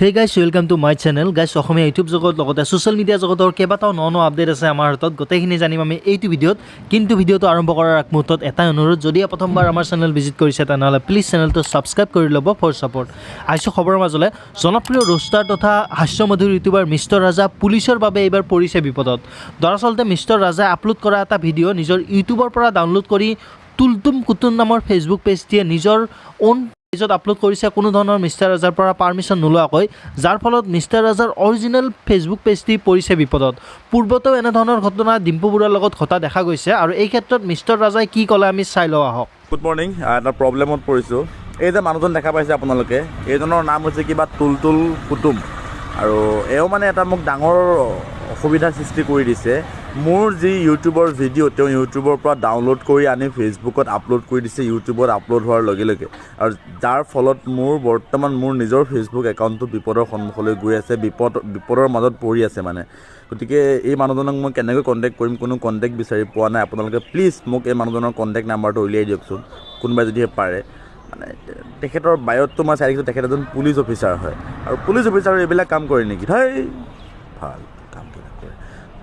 Hey guys, welcome to my channel. Guys, Asomiya YouTube জগত লগতে social media জগতৰ কেইবাটাও ন আপডেট আছে আমাৰ হাতত গোটেইখিনি জানিম আমি এইটো ভিডিঅ'ত। কিন্তু ভিডিঅ'টো আৰম্ভ কৰাৰ আগ মুহূৰ্তত এটা অনুৰোধ, যদি প্ৰথমবাৰ আমাৰ চেনেল ভিজিট কৰিছে তেনেহ'লে প্লিজ চেনেলটো ছাবস্ক্ৰাইব কৰি ল'ব ফৰ ছাপোৰ্ট। আহিছোঁ খবৰৰ মাজলৈ। জনপ্ৰিয় ৰোষ্টাৰ তথা হাস্যমধুৰ ইউটিউবাৰ মিষ্টাৰ ৰাজা পুলিচৰ বাবে এইবাৰ পৰিছে বিপদত। দৰাচলতে মিষ্টাৰ ৰাজাই আপলোড কৰা এটা ভিডিঅ' নিজৰ ইউটিউবৰ পৰা ডাউনলোড কৰি তুলতুম কুতুম নামৰ ফেচবুক পেজটিয়ে নিজৰ অ'ন পেজত আপলোড কৰিছে কোনো ধৰণৰ মিষ্টাৰ ৰাজাৰ পৰা পাৰ্মিশ্যন নোলোৱাকৈ, যাৰ ফলত মিষ্টাৰ ৰাজাৰ অৰিজিনেল ফেচবুক পেজটি পৰিছে বিপদত। পূৰ্বতেও এনেধৰণৰ ঘটনা ডিম্পু বৰুৱাৰ লগত ঘটা দেখা গৈছে, আৰু এই ক্ষেত্ৰত মিষ্টাৰ ৰাজাই কি ক'লে আমি চাই লওঁ আহক। Good morning. এটা প্ৰব্লেমত পৰিছোঁ। এই যে মানুহজন দেখা পাইছে আপোনালোকে, এইজনৰ নাম হৈছে কিবা তুলতুল কুতুম, আৰু এওঁ মানে এটা মোক ডাঙৰ অসুবিধাৰ সৃষ্টি কৰি দিছে। মোৰ যি ইউটিউবৰ ভিডিঅ' তেওঁ ইউটিউবৰ পৰা ডাউনলোড কৰি আনি ফেচবুকত আপলোড কৰি দিছে ইউটিউবত আপলোড হোৱাৰ লগে লগে, আৰু যাৰ ফলত মোৰ বৰ্তমান মোৰ নিজৰ ফেচবুক একাউণ্টটো বিপদৰ সন্মুখলৈ গৈ আছে, বিপদৰ মাজত পৰি আছে মানে। গতিকে এই মানুহজনক মই কেনেকৈ কণ্টেক্ট কৰিম, কোনো কণ্টেক্ট বিচাৰি পোৱা নাই। আপোনালোকে প্লিজ মোক এই মানুহজনৰ কণ্টেক্ট নাম্বাৰটো উলিয়াই দিয়কচোন, কোনোবাই যদিহে পাৰে। মানে তেখেতৰ বায়'তটো মই চাই দেখিছোঁ, তেখেত এজন পুলিচ অফিচাৰ হয়, আৰু পুলিচ অফিচাৰ এইবিলাক কাম কৰে নেকি? ভাল কাম নকৰে।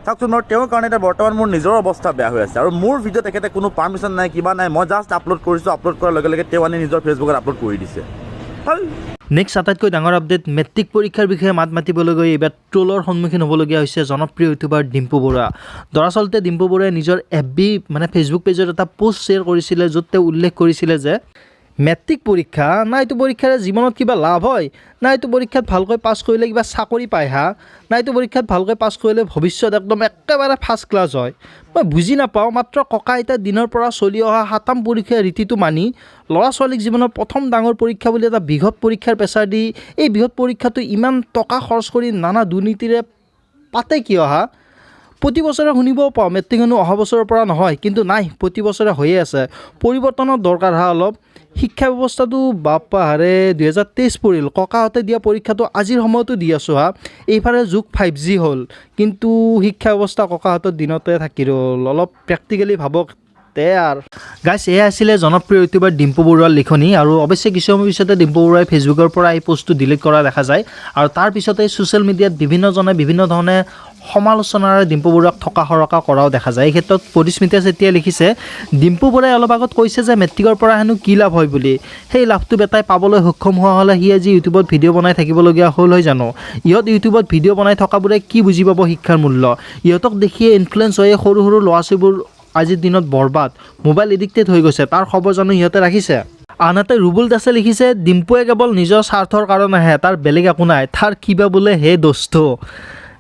চাওকচোন, মোৰ তেওঁৰ কাৰণে এতিয়া বৰ্তমান মোৰ নিজৰ অৱস্থা বেয়া হৈ আছে, আৰু মোৰ ভিডিঅ' তেখেতে কোনো পাৰ্মিশ্যন নাই, কিবা নাই, মই জাষ্ট আপলোড কৰিছোঁ। আপলোড কৰাৰ লগে লগে তেওঁ আনি নিজৰ ফেচবুকত আপলোড কৰি দিছে। নেক্সট আটাইতকৈ ডাঙৰ আপডেট, মেট্ৰিক পৰীক্ষাৰ বিষয়ে মাত মাতিবলৈ গৈ এইবাৰ ট্ৰলৰ সন্মুখীন হ'বলগীয়া হৈছে জনপ্ৰিয় ইউটিউবাৰ ডিম্পু বৰুৱা। দৰাচলতে ডিম্পু বৰুৱাই নিজৰ ফেচবুক পেজত এটা পোষ্ট শ্বেয়াৰ কৰিছিলে, য'ত তেওঁ উল্লেখ কৰিছিলে যে মেট্ৰিক পৰীক্ষা না এইটো পৰীক্ষাৰে জীৱনত কিবা লাভ হয়, না এইটো পৰীক্ষাত ভালকৈ পাছ কৰিলে কিবা চাকৰি পায় হা, না এইটো পৰীক্ষাত ভালকৈ পাছ কৰিলে ভৱিষ্যত একদম একেবাৰে ফাৰ্ষ্ট ক্লাছ হয়। মই বুজি নাপাওঁ। মাত্ৰ ককা আইতাৰ দিনৰ পৰা চলি অহা সাতাম পৰীক্ষাৰ ৰীতিটো মানি ল'ৰা ছোৱালীক জীৱনৰ প্ৰথম ডাঙৰ পৰীক্ষা বুলি এটা বৃহৎ পৰীক্ষাৰ প্ৰেছাৰ দি এই বৃহৎ পৰীক্ষাটো ইমান টকা খৰচ কৰি নানা দুৰ্নীতিৰে পাতে কিয় হা? প্ৰতি বছৰে শুনিবও পাওঁ মেট্ৰিক হেনো অহা বছৰৰ পৰা নহয়, কিন্তু নাই, প্ৰতি বছৰে হৈয়ে আছে। পৰিৱৰ্তনৰ দৰকাৰ হা অলপ। শিক্ষা ব্যৱস্থাটো বাপাহাৰে 2023 পৰিল, ককাহঁতে দিয়া পৰীক্ষাটো আজিৰ সময়তো দি আছোঁ হা। এইফালে যুগ 5G হ'ল, কিন্তু শিক্ষা ব্যৱস্থা ককাহঁতৰ দিনতে থাকি ৰ'ল। অলপ প্ৰেক্টিকেলি ভাবক আৰু গাইছ, এয়া আছিলে জনপ্ৰিয় ইউটিউবাৰ ডিম্পু বৰুৱাৰ লিখনি, আৰু অৱশ্যে কিছু সময়ৰ পিছতে ডিম্পু বৰুৱাই ফেচবুকৰ পৰা এই পোষ্টটো ডিলিট কৰা দেখা যায়, আৰু তাৰ পিছতে ছ'চিয়েল মিডিয়াত বিভিন্নজনে বিভিন্ন ধৰণে সমালোচনাৰে ডিম্পু বৰুৱাক থকা সৰকা কৰাও দেখা যায়। এই ক্ষেত্ৰত পৰিস্মিতা চেতিয়াই লিখিছে, ডিম্পু বৰুৱাই অলপ আগত কৈছে যে মেট্ৰিকৰ পৰা হেনো কি লাভ হয় বুলি। সেই লাভটো বেটাই পাবলৈ সক্ষম হোৱা হ'লে সি আজি ইউটিউবত ভিডিঅ' বনাই থাকিবলগীয়া হ'ল হয় জানো? ইহঁত ইউটিউবত ভিডিঅ' বনাই থকাবোৰে কি বুজি পাব শিক্ষাৰ মূল্য? ইহঁতক দেখিয়ে ইনফ্লুৱেঞ্চ হৈয়ে সৰু সৰু ল'ৰা ছোৱালীবোৰ আজিৰ দিনত বৰবাদ, মোবাইল এডিক্টেড হৈ গৈছে। তাৰ খবৰ জানো সিহঁতে ৰাখিছে? আনহাতে ৰুবুল দাসে লিখিছে, ডিম্পুৱে কেৱল নিজৰ স্বাৰ্থৰ কাৰণেহে, তাৰ বেলেগ একো নাই, তাৰ কিবা বোলে হে দোস্ত।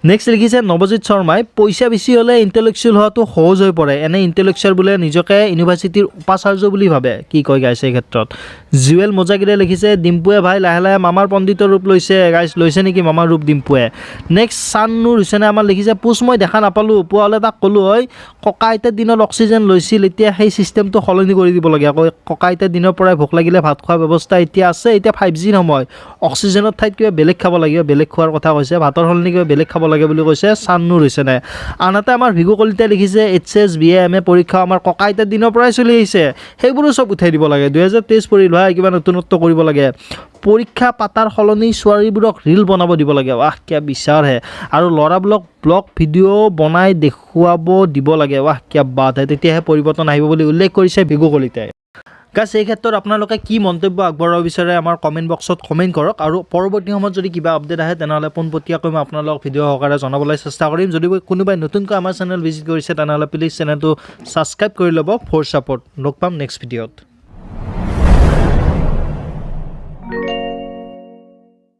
নেক্সট লিখিছে নৱজিৎ শৰ্মাই, পইচা বেছি হ'লে ইণ্টেলেকচুৱেল হোৱাটো সহজ হৈ পৰে, এনে ইণ্টেলেকচুৱেল বোলে নিজকে ইউনিভাৰ্চিটিৰ উপাচাৰ্য বুলি ভাবে। কি কয় গাইছে এই ক্ষেত্ৰত? জুৱেল মোজাগিৰে লিখিছে, ডিম্পুৱে ভাই লাহে লাহে মামাৰ পণ্ডিতৰ ৰূপ লৈছে। গাইছ, লৈছে নেকি মামাৰ ৰূপ ডিম্পুৱে? নেক্সট চানুৰ হুছেইনে আমাৰ লিখিছে, পোষ্ট মই দেখা নাপালোঁ, পোৱা হ'লে তাক ক'লোঁ হয়, ককা আইতাৰ দিনত অক্সিজেন লৈছিল, এতিয়া সেই ছিষ্টেমটো সলনি কৰি দিব লাগে। আকৌ ককা আইতাৰ দিনৰ পৰাই ভোক লাগিলে ভাত খোৱাৰ ব্যৱস্থা এতিয়া আছে, এতিয়া 5G সময়, অক্সিজেনৰ ঠাইত কিবা বেলেগ খাব লাগিব, বেলেগ খোৱাৰ কথা কৈছে, ভাতৰ সলনি কিবা বেলেগ খাব লাগে বুলি কৈছে চানুৰ হুছেইনে। আনহাতে আমাৰ ভিগু কলিতাই লিখিছে, HS BA MA পৰীক্ষা আমাৰ ককা আইতাৰ দিনৰ পৰাই চলি আহিছে, সেইবোৰো চব উঠাই দিব লাগে। 2023 পৰিল হয়, কিবা নতুনত্ব কৰিব লাগে। পৰীক্ষা পাতাৰ সলনি ছোৱালীবোৰক ৰীল বনাব দিব লাগে। ৱাহ কিয়া বিচাৰ হে। আৰু ল'ৰাবোৰক ব্লগ ভিডিঅ' বনাই দেখুৱাব দিব লাগে। ৱাহ কিয়া বাত হে। তেতিয়াহে পৰিৱৰ্তন আহিব বুলি উল্লেখ কৰিছে ভিগু কলিতাই। গাইছ, এই ক্ষেত্ৰত আপোনালোকে কি মন্তব্য আগবঢ়াব বিচাৰে আমাৰ কমেণ্ট বক্সত কমেণ্ট কৰক, আৰু পৰৱৰ্তী সময়ত যদি কিবা আপডেট আহে তেনেহ'লে পোনপটীয়াকৈ মই আপোনালোকক ভিডিঅ' সহকাৰে জনাবলৈ চেষ্টা কৰিম। যদি কোনোবাই নতুনকৈ আমাৰ চেনেল ভিজিট কৰিছে তেনেহ'লে প্লিজ চেনেলটো ছাবস্ক্ৰাইব কৰি ল'ব ফৰ ছাপোৰ্ট। লগ পাম নেক্সট ভিডিঅ'ত।